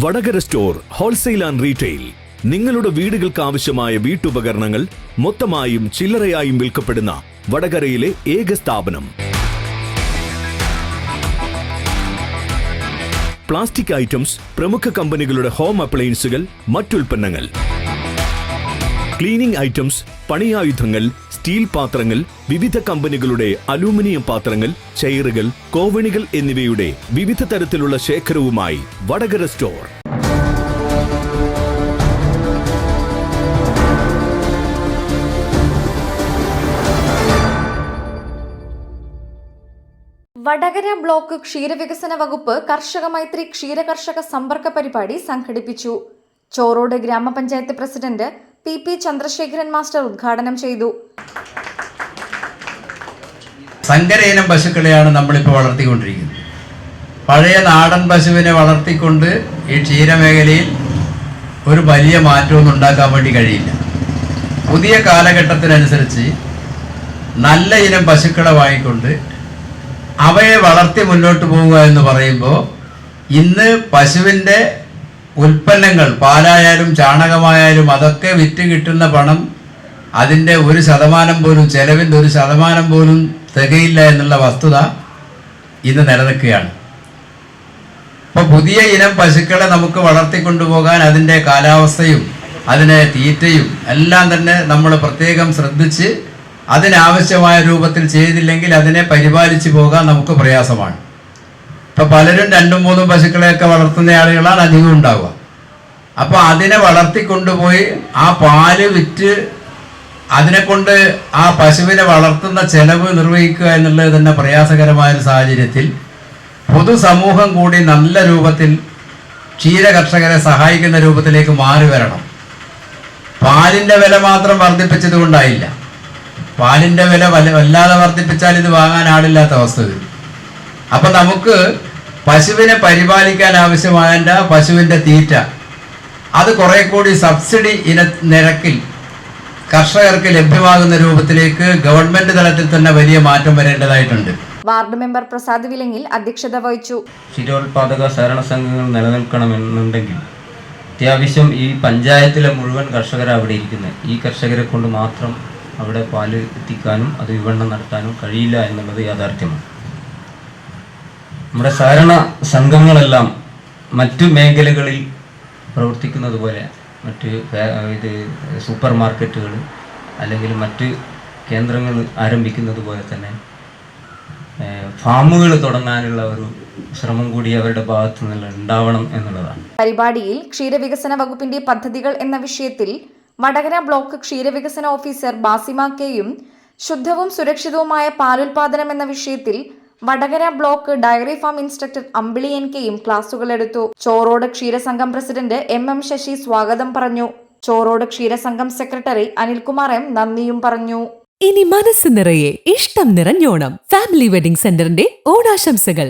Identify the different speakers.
Speaker 1: Vadakara store wholesale and retail. നിങ്ങളുടെ വീടുകൾക്ക് ആവശ്യമായ വീട്ടുപകരണങ്ങൾ മൊത്തമായും ചില്ലറയായും വിൽക്കപ്പെടുന്ന വടകരയിലെ ഏക സ്ഥാപനം. പ്ലാസ്റ്റിക് ഐറ്റംസ്, പ്രമുഖ കമ്പനികളുടെ ഹോം അപ്ലയൻസുകൾ, മറ്റുൽപ്പന്നങ്ങൾ, ക്ലീനിംഗ് ഐറ്റംസ്, പണിയായുധങ്ങൾ, സ്റ്റീൽ പാത്രങ്ങൾ, വിവിധ കമ്പനികളുടെ അലൂമിനിയം പാത്രങ്ങൾ, ചെയറുകൾ, കോവണികൾ എന്നിവയുടെ വിവിധ തരത്തിലുള്ള ശേഖരവുമായി വടകര സ്റ്റോർ.
Speaker 2: വടകര ബ്ലോക്ക് ക്ഷീരവികസന വകുപ്പ് കർഷക മൈത്രി ക്ഷീരകർഷക സമ്പർക്ക പരിപാടി സംഘടിപ്പിച്ചു. ചോറോട് ഗ്രാമപഞ്ചായത്ത് പ്രസിഡന്റ് പി ചന്ദ്രശേഖരൻ മാസ്റ്റർ ഉദ്ഘാടനം ചെയ്തു.
Speaker 3: സങ്കരയിനം പശുക്കളെയാണ് നമ്മളിപ്പോൾ വളർത്തിക്കൊണ്ടിരിക്കുന്നത്. പഴയ നാടൻ പശുവിനെ വളർത്തിക്കൊണ്ട് ഈ ക്ഷീരമേഖലയിൽ ഒരു വലിയ മാറ്റമൊന്നും ഉണ്ടാക്കാൻ വേണ്ടി കഴിയില്ല. പുതിയ കാലഘട്ടത്തിനനുസരിച്ച് നല്ല ഇനം പശുക്കളെ വാങ്ങിക്കൊണ്ട് അവയെ വളർത്തി മുന്നോട്ട് പോവുക എന്ന് പറയുമ്പോൾ ഇന്ന് പശുവിൻ്റെ ഉൽപ്പന്നങ്ങൾ, പാലായാലും ചാണകമായാലും അതൊക്കെ വിറ്റ് കിട്ടുന്ന പണം അതിൻ്റെ 1% പോലും, ചെലവിൻ്റെ 1% പോലും തികയില്ല എന്നുള്ള വസ്തുത ഇന്ന് നിലനിൽക്കുകയാണ്. അപ്പോൾ പുതിയ ഇനം പശുക്കളെ നമുക്ക് വളർത്തിക്കൊണ്ടുപോകാൻ അതിൻ്റെ കാലാവസ്ഥയും അതിനെ തീറ്റയും എല്ലാം തന്നെ നമ്മൾ പ്രത്യേകം ശ്രദ്ധിച്ച് അതിനാവശ്യമായ രൂപത്തിൽ ചെയ്തില്ലെങ്കിൽ അതിനെ പരിപാലിച്ചു പോകാൻ നമുക്ക് പ്രയാസമാണ്. ഇപ്പം പലരും 2-3 പശുക്കളെയൊക്കെ വളർത്തുന്ന ആളുകളാണ് അധികം ഉണ്ടാവുക. അപ്പോൾ അതിനെ വളർത്തിക്കൊണ്ടുപോയി ആ പാല് വിറ്റ് അതിനെക്കൊണ്ട് ആ പശുവിനെ വളർത്തുന്ന ചെലവ് നിർവഹിക്കുക എന്നുള്ളത് തന്നെ പ്രയാസകരമായൊരു സാഹചര്യത്തിൽ പൊതുസമൂഹം കൂടി നല്ല രൂപത്തിൽ ക്ഷീര കർഷകരെ സഹായിക്കുന്ന രൂപത്തിലേക്ക് മാറി വരണം. പാലിൻ്റെ വില മാത്രം വർദ്ധിപ്പിച്ചത് കൊണ്ടായില്ല. പാലിൻ്റെ വില വല്ലാതെ വർദ്ധിപ്പിച്ചാൽ ഇത് വാങ്ങാൻ ആളില്ലാത്ത അവസ്ഥ വരും. അപ്പം നമുക്ക് പശുവിനെ പരിപാലിക്കാൻ ആവശ്യമായ പശുവിൻ്റെ തീറ്റ അത് കുറെ കൂടി സബ്സിഡി നിരക്കിൽ കർഷകർക്ക് ലഭ്യമാകുന്ന രൂപത്തിലേക്ക് ഗവൺമെന്റ് തലത്തിൽ തന്നെ വലിയ മാറ്റം വരേണ്ടതായിട്ടുണ്ട്.
Speaker 2: വാർഡ് മെമ്പർ പ്രസാദ് വിലങ്ങിൽ അധ്യക്ഷത വഹിച്ചു.
Speaker 4: ക്ഷീരോത്പാദക സഹകരണ സംഘങ്ങൾ നിലനിൽക്കണമെന്നുണ്ടെങ്കിൽ അത്യാവശ്യം ഈ പഞ്ചായത്തിലെ മുഴുവൻ കർഷകർ അവിടെ ഇരിക്കുന്നത്. ഈ കർഷകരെ കൊണ്ട് മാത്രം അവിടെ പാല് എത്തിക്കാനും അത് വിപണനം നടത്താനും കഴിയില്ല എന്നുള്ളത് യാഥാർത്ഥ്യമാണ്. നമ്മുടെ സഹകരണ സംഘങ്ങളെല്ലാം മറ്റു മേഖലകളിൽ പ്രവർത്തിക്കുന്നത് പോലെ മറ്റ് സൂപ്പർ മാർക്കറ്റുകൾ അല്ലെങ്കിൽ മറ്റ് കേന്ദ്രങ്ങൾ ആരംഭിക്കുന്നത് പോലെ തന്നെ ഫാമുകൾ തുടങ്ങാനുള്ള ഒരു ശ്രമം കൂടി അവരുടെ ഭാഗത്തു നിന്ന് ഉണ്ടാവണം എന്നുള്ളതാണ്.
Speaker 2: പരിപാടിയിൽ ക്ഷീരവികസന വകുപ്പിന്റെ പദ്ധതികൾ എന്ന വിഷയത്തിൽ വടകര ബ്ലോക്ക് ക്ഷീരവികസന ഓഫീസർ ബാസിമ കെയും ശുദ്ധവും സുരക്ഷിതവുമായ പാലുൽപാദനം എന്ന വിഷയത്തിൽ Vadakara block dairy farm instructor Ambili കെയും ക്ലാസുകൾ എടുത്തു. ചോറോട് ക്ഷീരസംഘം പ്രസിഡന്റ് എം ശശി സ്വാഗതം പറഞ്ഞു. ചോറോട് ക്ഷീരസംഘം സെക്രട്ടറി അനിൽകുമാർ എം നന്ദിയും പറഞ്ഞു.
Speaker 5: ഇനി മനസ്സ് നിറയെ ഇഷ്ടം നിറഞ്ഞോണം. ഫാമിലി വെഡിംഗ് സെന്ററിന്റെ ഓണാശംസകൾ.